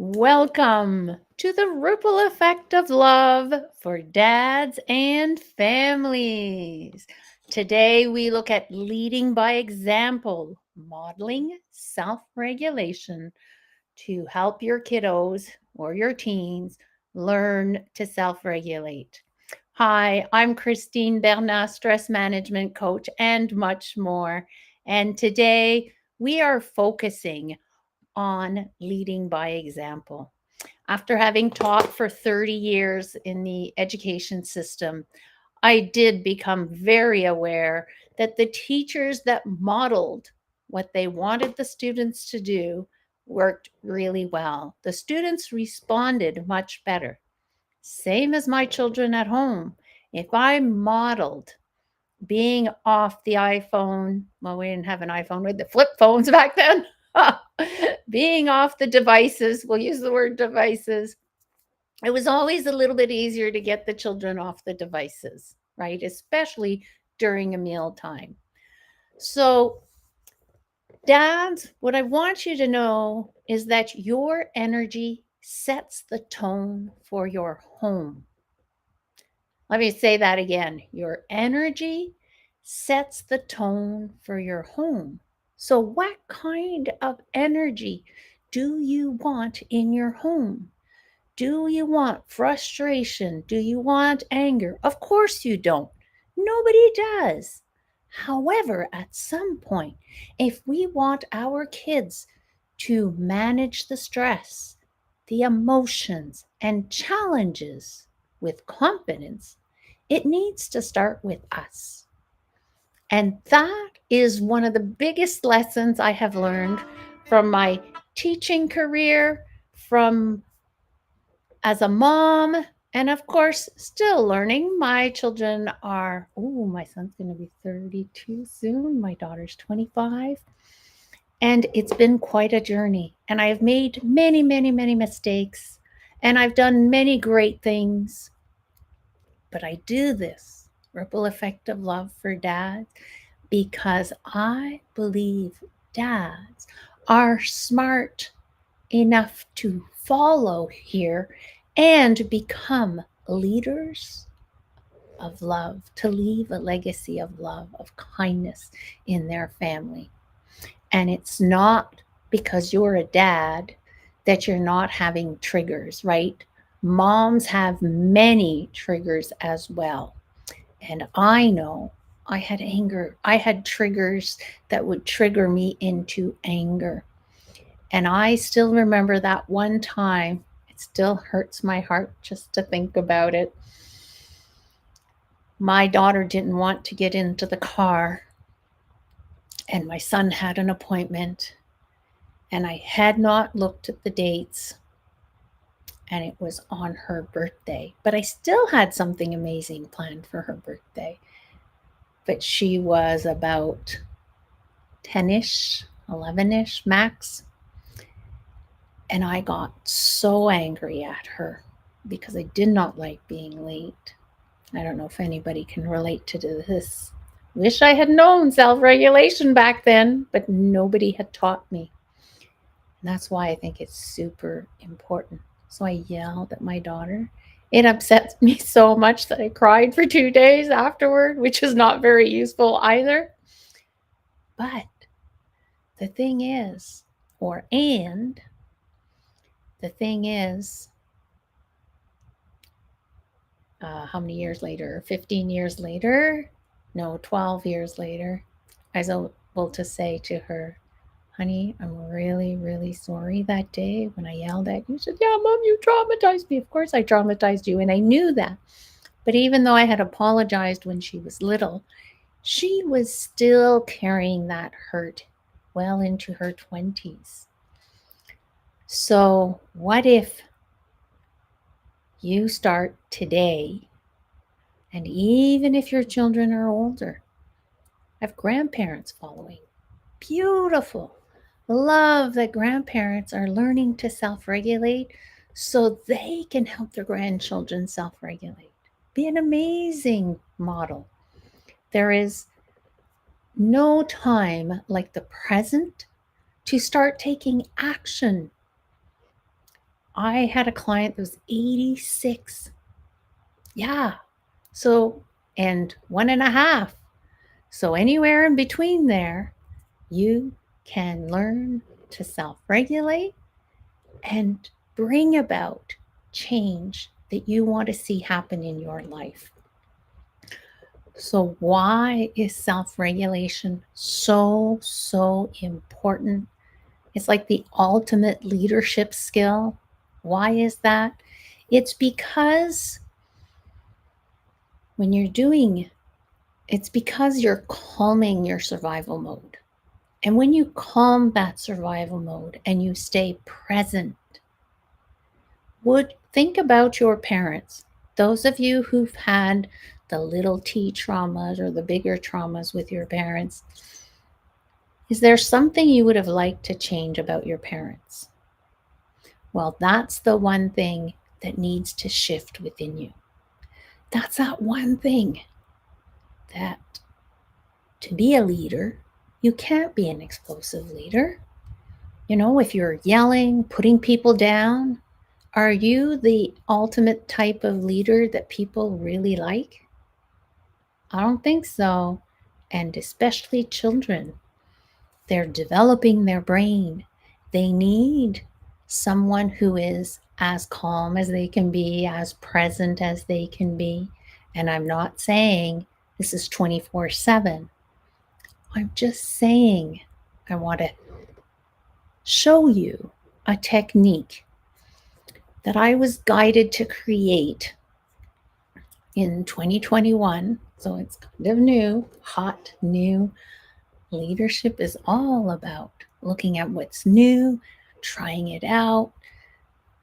Welcome to the ripple effect of love for dads and families. Today, we look at leading by example, modeling self regulation to help your kiddos or your teens learn to self regulate. Hi, I'm Christine Bernat, stress management coach, and much more. And today, we are focusing on leading by example. After having taught for 30 years in the education system, I did become very aware that the teachers that modeled what they wanted the students to do worked really well. The students responded much better. Same as my children at home. If I modeled being off the iPhone, well, we didn't have an iPhone with the flip phones back then. Being off the devices, we'll use the word devices. It was always a little bit easier to get the children off the devices, right? Especially during a meal time. So, dads, what I want you to know is that your energy sets the tone for your home. Let me say that again. Your energy sets the tone for your home. So, what kind of energy do you want in your home? Do you want frustration? Do you want anger? Of course you don't. Nobody does. However, at some point, if we want our kids to manage the stress, the emotions, and challenges with confidence, it needs to start with us. And that is one of the biggest lessons I have learned from my teaching career, from as a mom, and of course, still learning. My children are, my son's going to be 32 soon. My daughter's 25. And it's been quite a journey. And I've made many, many, many mistakes. And I've done many great things. But I do this ripple effect of love for dads because I believe dads are smart enough to follow here and become leaders of love, to leave a legacy of love, of kindness in their family. And it's not because you're a dad that you're not having triggers, right? Moms have many triggers as well. And I know I had anger. I had triggers that would trigger me into anger. And I still remember that one time. It still hurts my heart just to think about it. My daughter didn't want to get into the car, and my son had an appointment, and I had not looked at the dates, and it was on her birthday. But I still had something amazing planned for her birthday. But she was about 10-ish, 11-ish max. And I got so angry at her because I did not like being late. I don't know if anybody can relate to this. Wish I had known self regulation back then, but nobody had taught me. And that's why I think it's super important. So I yelled at my daughter. It upset me so much that I cried for 2 days afterward, which is not very useful either. But the thing is, the thing is, how many years later? 15 years later? No, 12 years later. I was able to say to her, honey, I'm really, really sorry that day when I yelled at you. She said, yeah, Mom, you traumatized me. Of course I traumatized you. And I knew that. But even though I had apologized when she was little, she was still carrying that hurt well into her 20s. So, what if you start today, and even if your children are older, have grandparents following? Beautiful. Love that grandparents are learning to self regulate so they can help their grandchildren self regulate. Be an amazing model. There is no time like the present to start taking action. I had a client that was 86. Yeah. So, and 1.5. So, anywhere in between there, you can learn to self regulate and bring about change that you want to see happen in your life. So, why is self regulation so important? It's like the ultimate leadership skill. Why is that? It's because when you're doing it's because you're calming your survival mode. And when you calm that survival mode and you stay present, would think about your parents. Those of you who've had the little t traumas or the bigger traumas with your parents, is there something you would have liked to change about your parents? Well, that's the one thing that needs to shift within you. That's that one thing that to be a leader, you can't be an explosive leader. You know, if you're yelling, putting people down, are you the ultimate type of leader that people really like? I don't think so. And especially children, they're developing their brain. They need someone who is as calm as they can be, as present as they can be. And I'm not saying this is 24/7. I'm just saying I want to show you a technique that I was guided to create in 2021. So it's kind of new, hot, new. Leadership is all about looking at what's new, trying it out,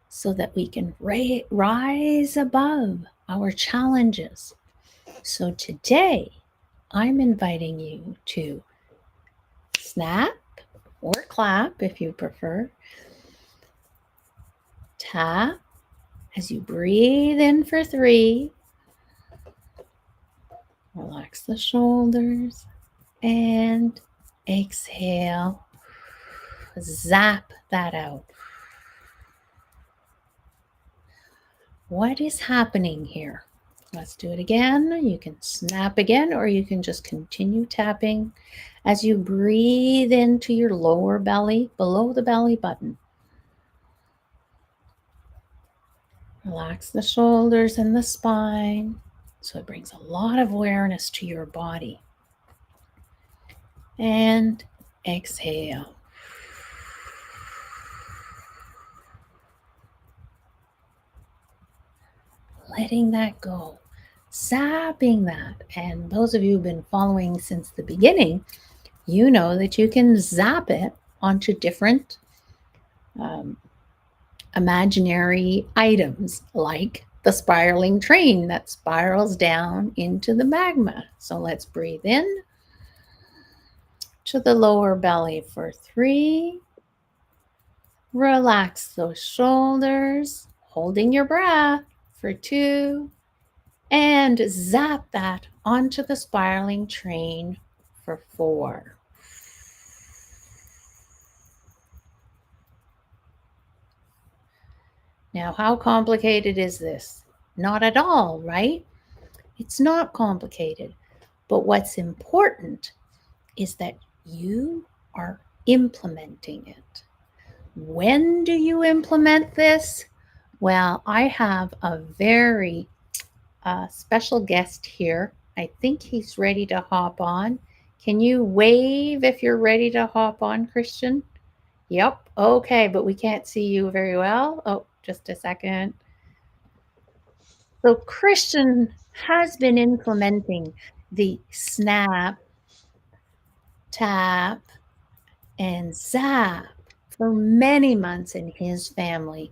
so that we can rise above our challenges. So today, I'm inviting you to snap or clap if you prefer. Tap as you breathe in for 3. Relax the shoulders and exhale. Zap that out. What is happening here? Let's do it again. You can snap again, or you can just continue tapping as you breathe into your lower belly, below the belly button. Relax the shoulders and the spine so it brings a lot of awareness to your body. And exhale. Letting that go, zapping that. And those of you who've been following since the beginning, you know that you can zap it onto different imaginary items, like the spiraling train that spirals down into the magma. So let's breathe in to the lower belly for 3. Relax those shoulders, holding your breath for 2. And zap that onto the spiraling train for 4. Now, how complicated is this? Not at all, right? It's not complicated. But what's important is that you are implementing it. When do you implement this? Well, I have a very special guest here. I think he's ready to hop on. Can you wave if you're ready to hop on, Christian? Yep. Okay, but we can't see you very well. Oh, just a second. So Christian has been implementing the snap, tap, and zap for many months in his family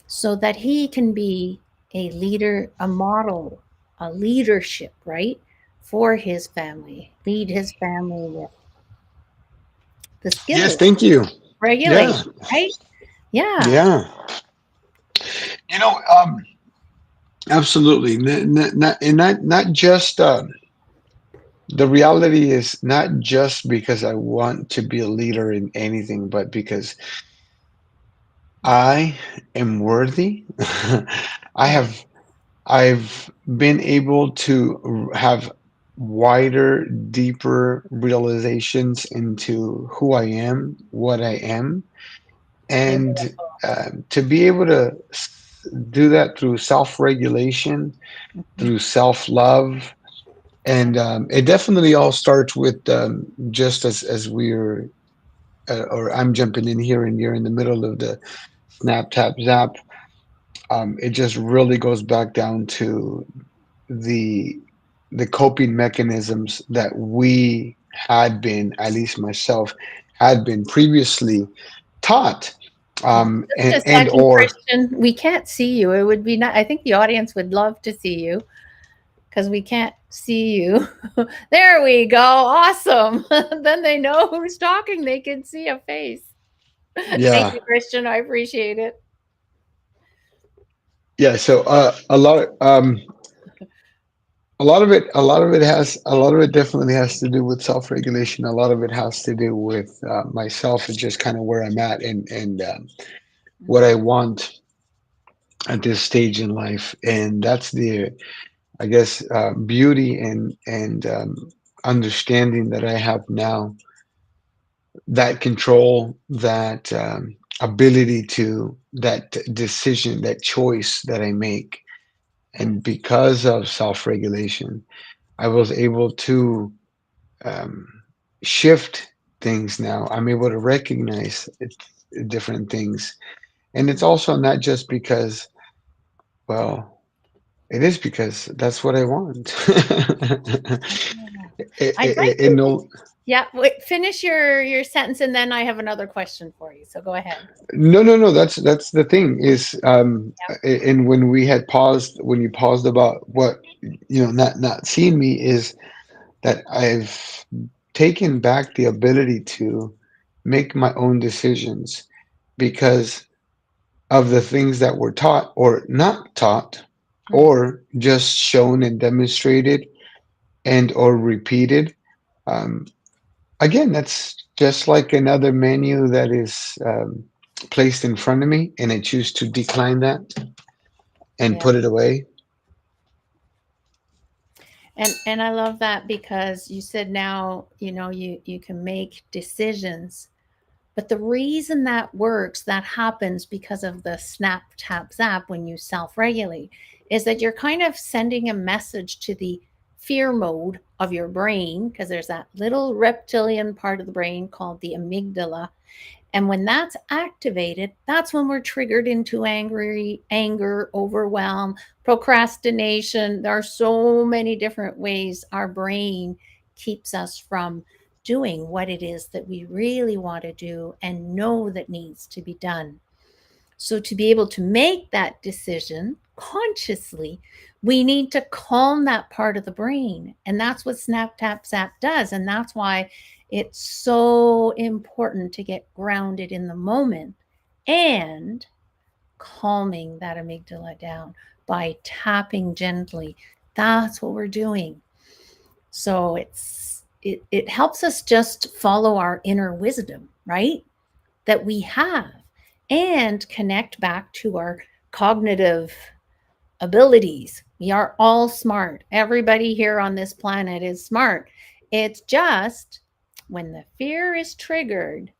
so that he can be a leader, a model, a leadership, right, for his family, lead his family with the Yes, skills, thank you. regulate, Yeah, right? Yeah. yeah. You know, absolutely. Not just the reality is not just because I want to be a leader in anything, but because I am worthy. I Yeah. have I've been able to have wider, deeper realizations into who I am, what I am, and Beautiful. to be able to do that through self-regulation, Mhm. through self-love, Yeah. and it definitely all starts with just as we're or I'm jumping in here and you're in the middle of the snap tap zap. It just really goes back down to the the coping mechanisms that we had been, at least myself, had been previously taught, Yeah. Just a and second, or Christian. We can't see you. It would be not, I think the audience would love to see you because we can't see you. There we go. Awesome. Then they know who's talking. They can see a face. Thank yeah, you, Christian. I appreciate it. yeah. So a lot of it definitely has to do with self-regulation. A lot of it has to do with myself and just kind of where I'm at and what I want at this stage in life, and that's the I guess beauty and understanding that I have now, that control, that ability to that decision, that choice that I make, Mm. and because of self-regulation, I was able to um, shift things. Now I'm able to recognize different things, and it's also not just because, well, it is because that's what I want. Yeah. I'd like It you to, no, yeah, wait, finish your sentence and then I have another question for you. So go ahead. no. That's the thing is, and when we had paused, when you paused about what not seeing me, is that I've taken back the ability to make my own decisions because of the things that were taught or not taught, Mm. or just shown and demonstrated and or repeated. Um, Again, that's just like another menu that is placed in front of me, and I choose to decline that and Yeah. put it away. And I love that because you said now, you can make decisions. But the reason that works, that happens because of the snap tap zap when you self-regulate, is that you're kind of sending a message to the fear mode of your brain because there's that little reptilian part of the brain called the amygdala. And when that's activated, that's when we're triggered into anger, overwhelm, procrastination. There are so many different ways our brain keeps us from doing what it is that we really want to do and know that needs to be done. So, to be able to make that decision consciously, we need to calm that part of the brain. And that's what Snap Tap Zap does. And that's why it's so important to get grounded in the moment and calming that amygdala down by tapping gently. That's what we're doing. So it helps us just follow our inner wisdom, right? That we have and connect back to our cognitive abilities. We are all smart. Everybody here on this planet is smart. It's just when the fear is triggered,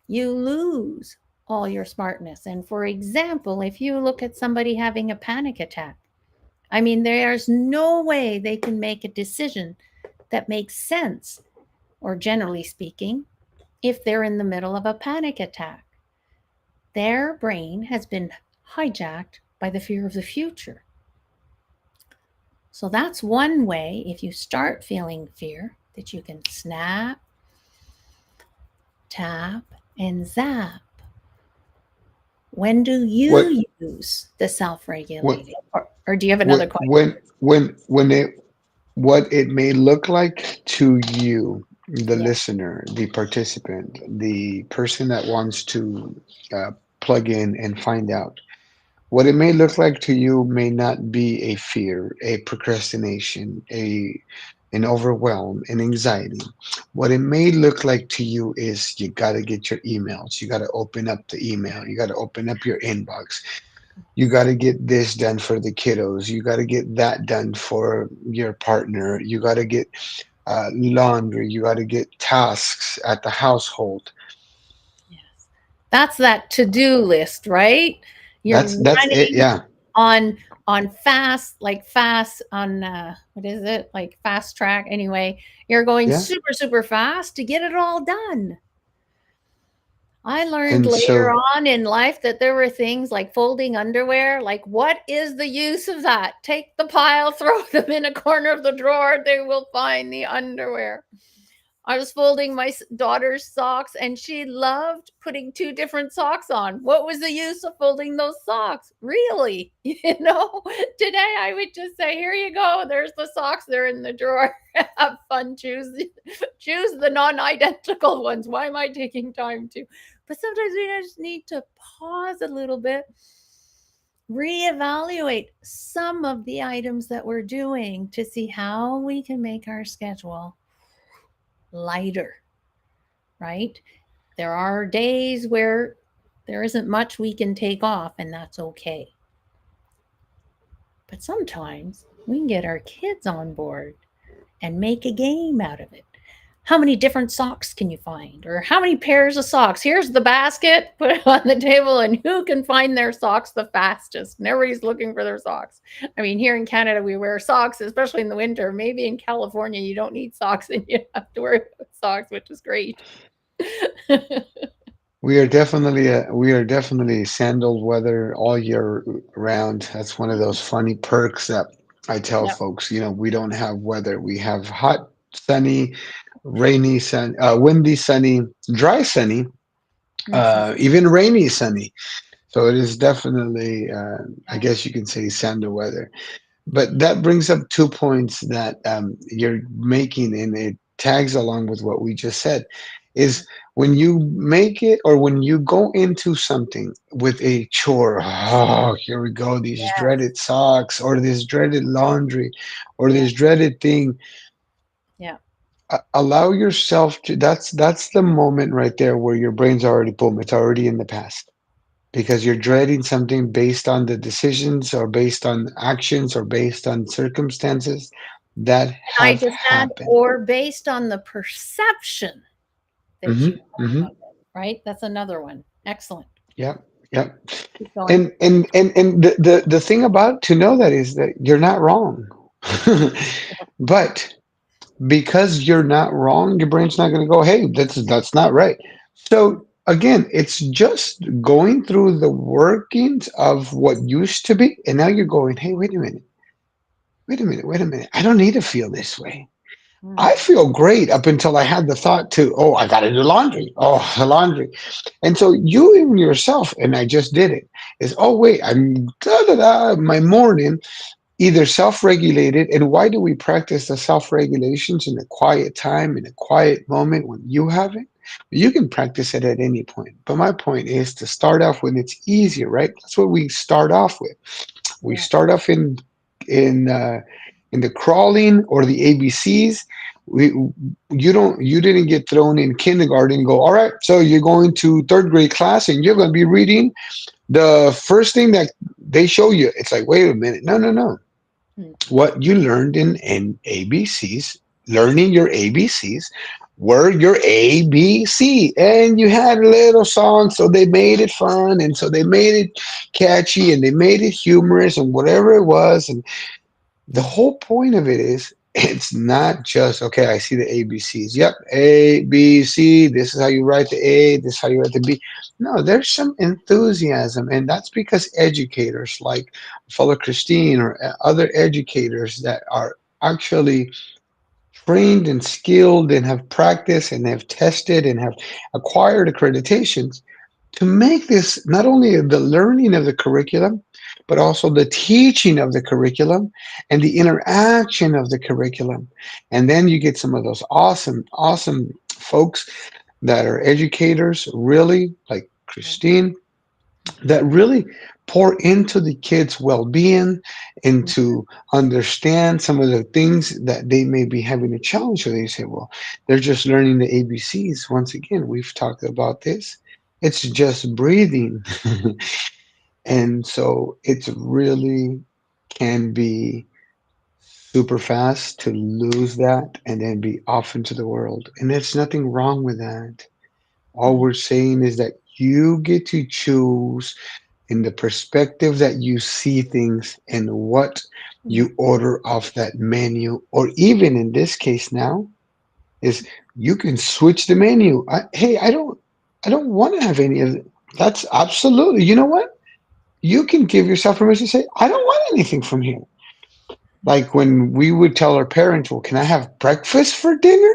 you lose all your smartness. And for example, if you look at somebody having a panic attack, I mean, there's no way they can make a decision that makes sense, or generally speaking, if they're in the middle of a panic attack. Their brain has been hijacked by the fear of the future. So that's one way, if you start feeling fear, that you can snap, tap, and zap. When do What you use the self what regulating? Or do you have what another question? when it what it may look like to you, the Yeah. listener, the participant, the person that wants to uh, plug in and find out. What it may look like to you may not be a fear, a procrastination, and overwhelm and anxiety, what it may look like to you is you got to get your emails. You got to open up the email. You got to open up your inbox. You got to get this done for the kiddos. You got to get that done for your partner. You got to get laundry. You got to get tasks at the household. Yes. That's that to-do list, right? You're That's it. running Yeah. on fast, like fast on what is it? Like fast track anyway. You're going Yeah. super super fast to get it all done. I learned And later so on in life that there were things like folding underwear. Like, what is the use of that? Take the pile, throw them in a corner of the drawer. They will find the underwear. I was folding my daughter's socks and she loved putting two different socks on. What was the use of folding those socks? Really? Today I would just say, here you go. There's the socks. They're in the drawer. Have fun. Choose the non-identical ones. Why am I taking time to? But sometimes we just need to pause a little bit, reevaluate some of the items that we're doing to see how we can make our schedule lighter, right? There are days where there isn't much we can take off, and that's okay. But sometimes we can get our kids on board and make a game out of it. How many different socks can you find? Or how many pairs of socks? Here's the basket, put it on the table, and who can find their socks the fastest? And everybody's looking for their socks. I mean, here in Canada, we wear socks, especially in the winter. Maybe in California, you don't need socks and you have to wear socks, which is great. we are definitely sandal weather all year round. That's one of those funny perks that I tell Yep. folks. We don't have weather. We have hot, sunny, rainy, windy, sunny, dry, sunny, Mhm. even rainy, sunny. So it is definitely, I Yes. guess you can say, sandal weather. But that brings up 2 points that you're making, and it tags along with what we just said. Is when you make it or when you go into something with a chore, oh, here we go, these Yes. dreaded socks or this dreaded laundry or Yeah. this dreaded thing. Yeah. Allow yourself to. That's the moment right there where your brain's already boom. It's already in the past because you're dreading something based on the decisions or based on actions or based on circumstances that Can I have just add, happened. or based on the perception that you Hmm. have Hmm. of it, right? That's another one. Excellent. Yep. Yep. Keep going. And the thing about to know that is that you're not wrong. But because you're not wrong, your brain's not going to go, hey, that's not right. So again, it's just going through the workings of what used to be, and now you're going, hey, wait a minute. I don't need to feel this way. I Mm. feel great up until I had the thought to, oh, I got to do laundry. Oh, the laundry. And so you in yourself, and I just did it, is, oh, wait, I'm da da da, my morning, either self-regulated. And why do we practice the self-regulations in a quiet time, in a quiet moment when you have it? You can practice it at any point. But my point is to start off when it's easier, right? That's what we start off with. We Yeah. start off in uh, in the crawling or the ABCs. We you didn't get thrown in kindergarten and go, all right, so you're going to third grade class and you're going to be reading the first thing that they show you. It's like, wait a minute, no, no, no. Mm. What you learned in ABCs, learning your ABCs, were your ABC, and you had a little song, so they made it fun, and so they made it catchy, and they made it humorous, and whatever it was, and the whole point of it is it's not just okay, I see the ABCs. Yep, A, B, C. This is how you write the A, this is how you write the B. No, there's some enthusiasm, and that's because educators like fellow Christine or other educators that are actually trained and skilled and have practiced and have tested and have acquired accreditations to make this not only the learning of the curriculum, but also the teaching of the curriculum and the interaction of the curriculum. And then you get some of those awesome, awesome folks that are educators, really, like Yeah. Christine. that really pour into the kids' well-being and Mhm. to understand some of the things that they may be having a challenge. So they say, well, they're just learning the ABCs. Once again, we've talked about this. It's just breathing. And so it's really can be super fast to lose that and then be off into the world. And there's nothing wrong with that. All Yeah. we're saying is that you get to choose in the perspective that you see things and what Mhm. you order off that menu, or even in this case now, is you can switch the menu. Hey, I don't want to have any of it. That's absolutely, you know what? You can give yourself permission to say, I don't want anything from here. Like when we would tell our parents, well, can I have breakfast for dinner?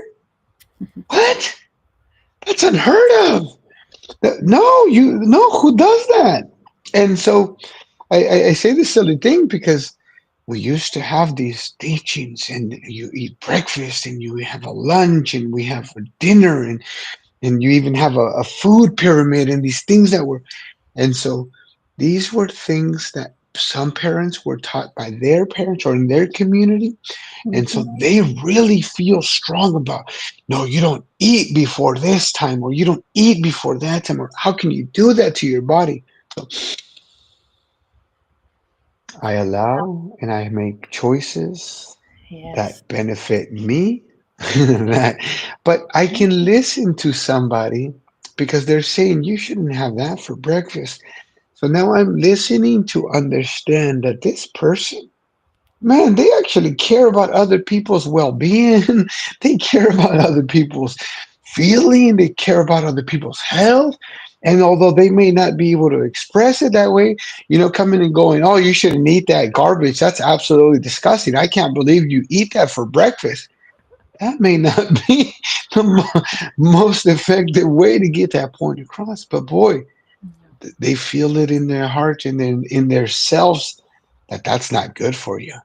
What? That's unheard of. No, no, who does that? And so I say this silly thing because we used to have these teachings, and you eat breakfast and you have a lunch and we have a dinner, and you even have a food pyramid and these things that were, and so these were things that some parents were taught by their parents or in their community. And so Mhm. they really feel strong about, no, you don't eat before this time, or you don't eat before that time, or how can you do that to your body? So I allow and I make choices Yes. that benefit me. that, but I can listen to somebody because they're saying you shouldn't have that for breakfast. So now I'm listening to understand that this person, man, they actually care about other people's well-being. They care about other people's feeling. They care about other people's health. And although they may not be able to express it that way, coming and going, oh, you shouldn't eat that garbage. That's absolutely disgusting. I can't believe you eat that for breakfast. That may not be the most effective way to get that point across. But boy, they feel it in their hearts and in their selves that that's not good for you.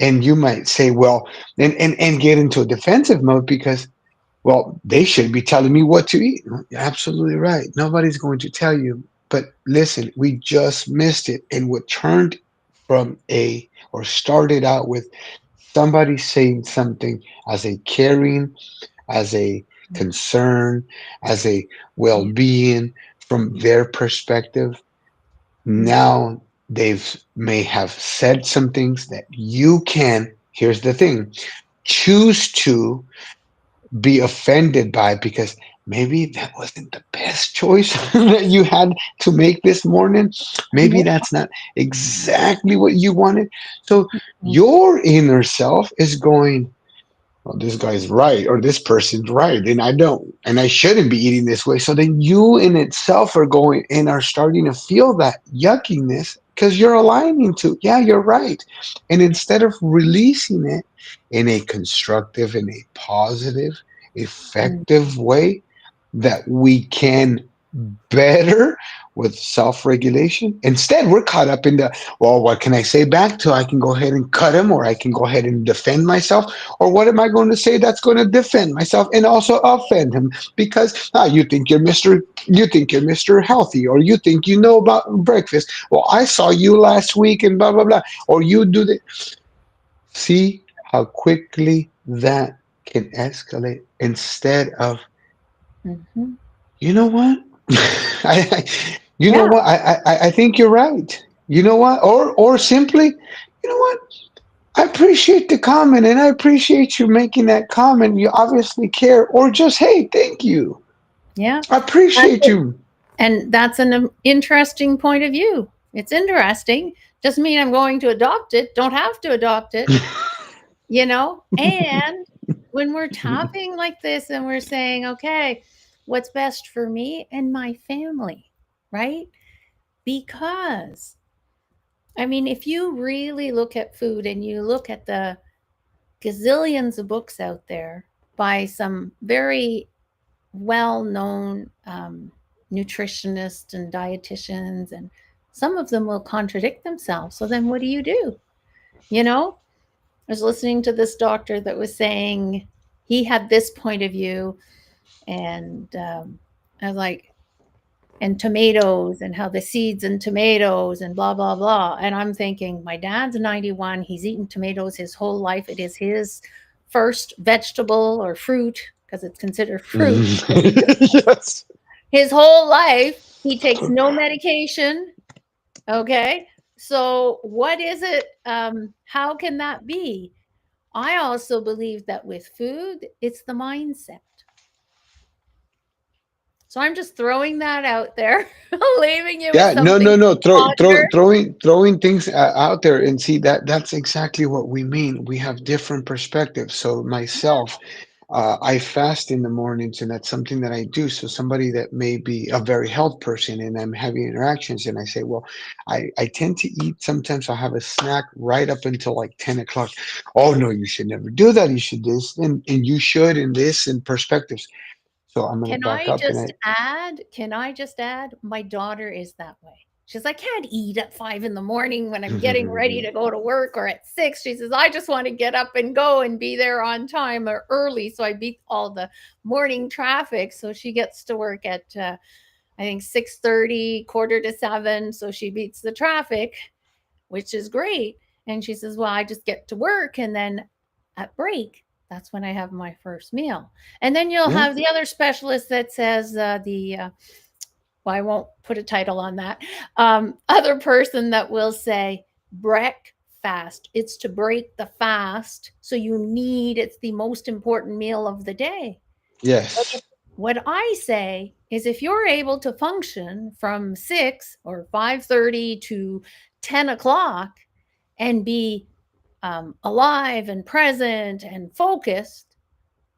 And you might say, well, and get into a defensive mode because, well, they should be telling me what to eat. You're absolutely right. Nobody's going to tell you. But listen, we just missed it. And what turned from or started out with somebody saying something as a caring, as a concern, as a well Yeah. being from their perspective. Mhm. Now they've may have said some things that you can, here's the thing, choose to be offended by because maybe that wasn't the best choice that you had to make this morning. Maybe Yeah. that's not exactly what you wanted. So Mhm. your inner self is going, well, this guy's right, or this person's right, and I don't, and I shouldn't be eating this way. So then you in itself are going and are starting to feel that yuckiness because you're aligning to, yeah, you're right. And instead of releasing it in a constructive, in a positive, Mhm. effective way that we can better with self-regulation. Instead, we're caught up in the, well, what can I say back to? I can go ahead and cut him, or I can go ahead and defend myself, or what am I going to say that's going to defend myself and also offend him? Because you think you're Mr. Healthy, or you think you know about breakfast. Well, I saw you last week and blah blah blah, or you do the. See how quickly that can escalate instead of, Mhm. you know what? You know Yeah. what? I think you're right. You know what? Or simply, you know what? I appreciate the comment, and I appreciate you making that comment. You obviously care, or just, hey, thank you. Yeah. I That's appreciate it. you. And that's an interesting point of view. It's interesting. Doesn't mean I'm going to adopt it. Don't have to adopt it, you know? And when we're talking like this and we're saying, okay, what's best for me and my family, right? Because, I mean, if you really look at food and you look at the gazillions of books out there by some very well known nutritionists and dietitians, and some of them will contradict themselves. So then what do you do? You know, I was listening to this doctor that was saying he had this point of view, and I was like, and tomatoes and how the seeds and tomatoes and blah blah blah. And I'm thinking, my dad's 91, he's eaten tomatoes his whole life. It is his first vegetable or fruit, because it's considered fruit. Yes. His whole life he takes no medication. Okay, so what is it, how can that be? I also believe that with food, it's the mindset. So I'm just throwing that out there, leaving you with Yeah, no, something no, no. to ponder. Throwing things out there, and see that that's exactly what we mean. We have different perspectives. So myself, I fast in the mornings, and that's something that I do. So somebody that may be a very health person, and I'm having interactions, and I say, well, I tend to eat. Sometimes I'll have a snack right up until like 10 o'clock. Oh no, you should never do that. You should this, and you should, and this, and perspectives. So I'm gonna Can back I up, and just I. add? Can I just add? My daughter is that way. She's like, I can't eat at 5 in the morning when I'm getting ready to go to work, or at 6. She says, I just want to get up and go and be there on time or early. So I beat all the morning traffic. So she gets to work at, I think, 6:30, quarter to 7. So she beats the traffic, which is great. And she says, well, I just get to work, and then at break, that's when I have my first meal. And then you'll Yeah. have the other specialist that says, well, I won't put a title on that, other person that will say, breakfast. It's to break the fast. So you need, it's the most important meal of the day. Yes. What I say is, if you're able to function from 6 or 5:30 to 10 o'clock and be alive and present and focused,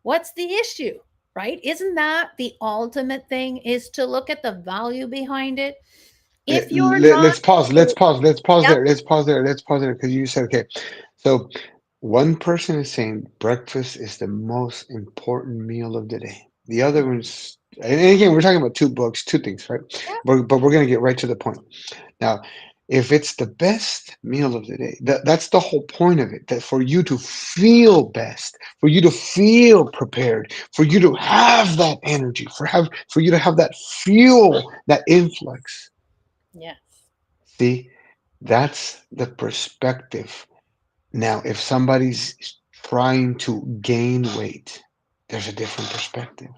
what's the issue? Right? Isn't that the ultimate thing, is to look at the value behind it? If you're not Let's pause. Let's able, pause. Let's pause yep, there. Let's pause there. Let's pause there because you said okay. So one person is saying breakfast is the most important meal of the day. The other one's, and again, we're talking about two books, two things, right? yep, But we're gonna get right to the point. Now, if it's the best meal of the day, that's the whole point of it. That for you to feel best, for you to feel prepared, for you to have that energy, for you to have that fuel, that influx. yes, See, that's the perspective. Now, if somebody's trying to gain weight, there's a different perspective.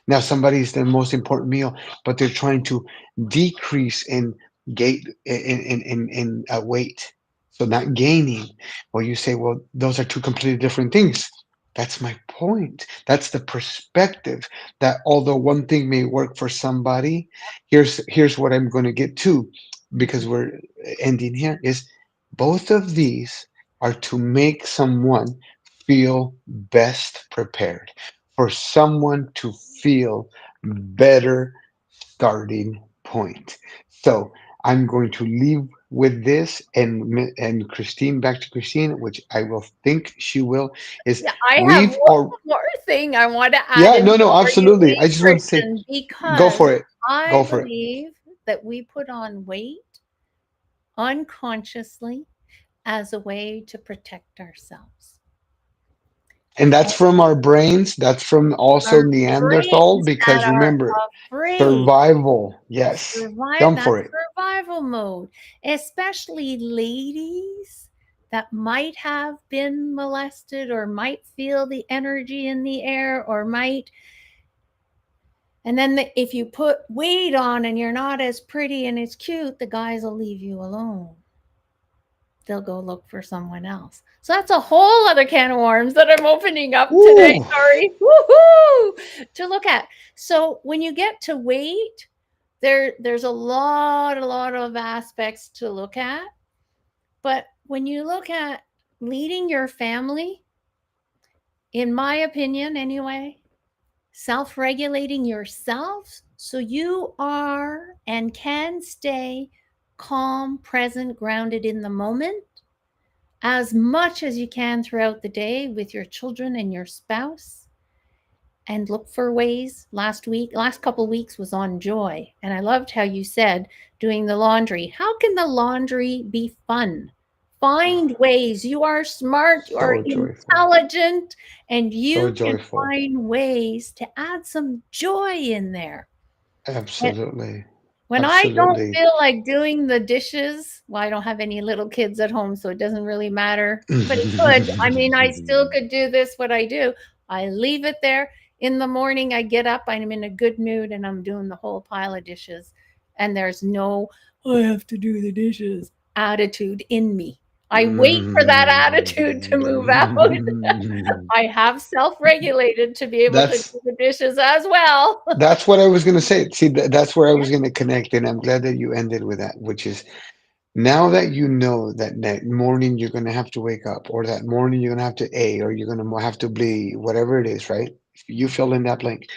Now, somebody's the most important meal, but they're trying to decrease in gait in weight, so not gaining. Well, you say, well, those are two completely different things. That's my point. That's the perspective. That although one thing may work for somebody, here's what I'm going to get to, because mhm, we're ending here. Is both of these are to make someone feel best prepared, for someone to feel better starting point. So I'm going to leave with this, and Christine, back to Christine, which I will think she will, is yeah. I have we've one all. more thing I want to add Yeah, in no, no, before you absolutely. I leave, just want to say, Christian, go because for it. I Go for it. believe that we put on weight unconsciously as a way to protect ourselves. And that's from our brains. That's from also Our Neanderthal, brains that because are remember, afraid. survival. Yes. Jump That's for it. survival mode, especially ladies that might have been molested or might feel the energy in the air or might, and then if you put weight on and you're not as pretty and as cute, the guys will leave you alone. They'll go look for someone else. So that's a whole other can of worms that I'm opening up today. Woo! Sorry. Woohoo! To look at. So when you get to weight, there's a lot of aspects to look at. But when you look at leading your family, in my opinion anyway, self-regulating yourself so you are and can stay calm, present, grounded in the moment as much as you can throughout the day with your children and your spouse, and look for ways. Last couple of weeks was on joy, and I loved how you said doing the laundry. How can the laundry be fun? Find ways. You are smart, you are So joyful. intelligent, and So you can joyful. find ways to add some joy in there. And Absolutely. When I don't Absolutely. feel like doing the dishes, well, I don't have any little kids at home, so it doesn't really matter, but it could. I mean, I still could do this, what I do. I leave it there. In the morning, I get up, I'm in a good mood, and I'm doing the whole pile of dishes. And there's no, I have to do the dishes attitude in me. I wait for that attitude to move out. I have self regulated to be able to that's do the dishes as well. that's what I was gonna say. See, that's where I was gonna connect, and I'm glad that you ended with that, which is now that you know that that morning you're gonna have to wake up, or that morning you're gonna have to A, or you're gonna have to B, whatever it is, right? You fill in that blank.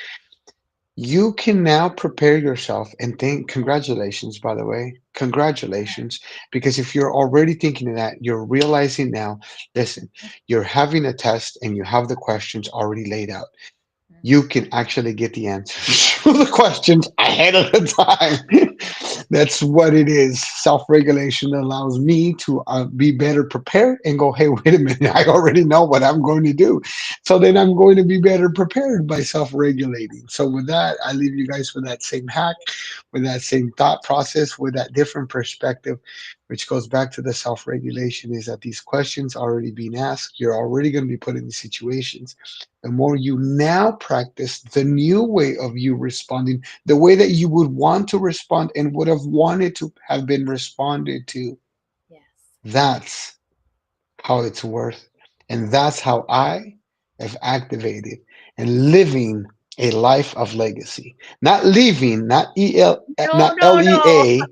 You can now prepare yourself and think, congratulations, by the way, congratulations. Because if you're already thinking of that, you're realizing now, listen, you're having a test and you have the questions already laid out. You can actually get the answers to the questions ahead of the time. That's what it is. Self regulation allows me to be better prepared and go, hey, wait a minute, I already know what I'm going to do. So then I'm going to be better prepared by self regulating. So, with that, I leave you guys with that same hack, with that same thought process, with that different perspective, which goes back to the self regulation is that these questions are already being asked. You're already going to be put in these situations. The more you now practice the new way of you responding, the way that you would want to respond and would have wanted to have been responded to, Yes. that's how it's worth. And that's how I have activated and living a life of legacy. Not leaving, not No, not no, no. LEA,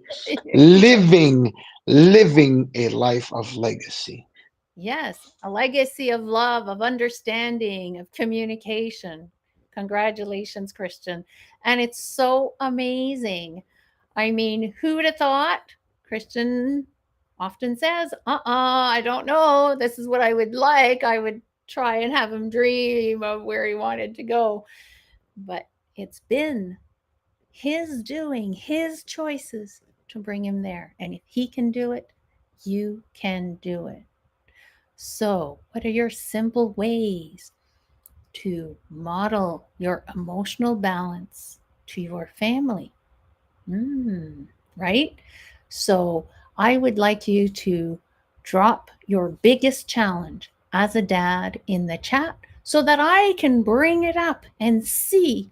living, living a life of legacy. Yes, a legacy of love, of understanding, of communication. Congratulations, Christian. And it's so amazing. I mean, who would have thought? Christian often says, I don't know. This is what I would like. I would try and have him dream of where he wanted to go. But it's been his doing, his choices to bring him there. And if he can do it, you can do it. So, what are your simple ways to model your emotional balance to your family? Right? So, I would like you to drop your biggest challenge as a dad in the chat so that I can bring it up and see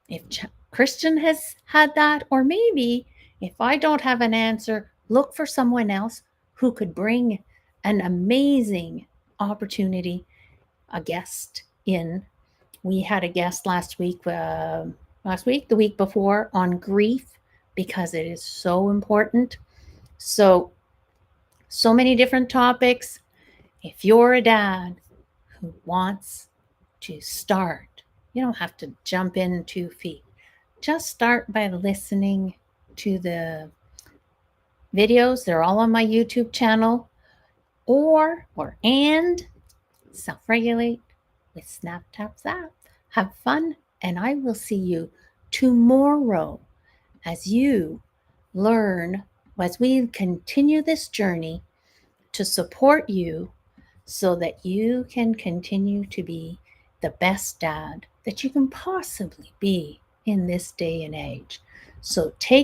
if Christian has had that, or maybe if I don't have an answer, look for someone else who could bring an amazing opportunity, a guest in. We had a guest the week before on grief because it is so important. So, so many different topics. If you're a dad who wants to start, you don't have to jump in 2 feet. Just start by listening to the videos. They're all on my YouTube channel. And self-regulate with Snap Tap Zap. Have fun, and I will see you tomorrow as you learn, as we continue this journey to support you so that you can continue to be the best dad that you can possibly be in this day and age. So take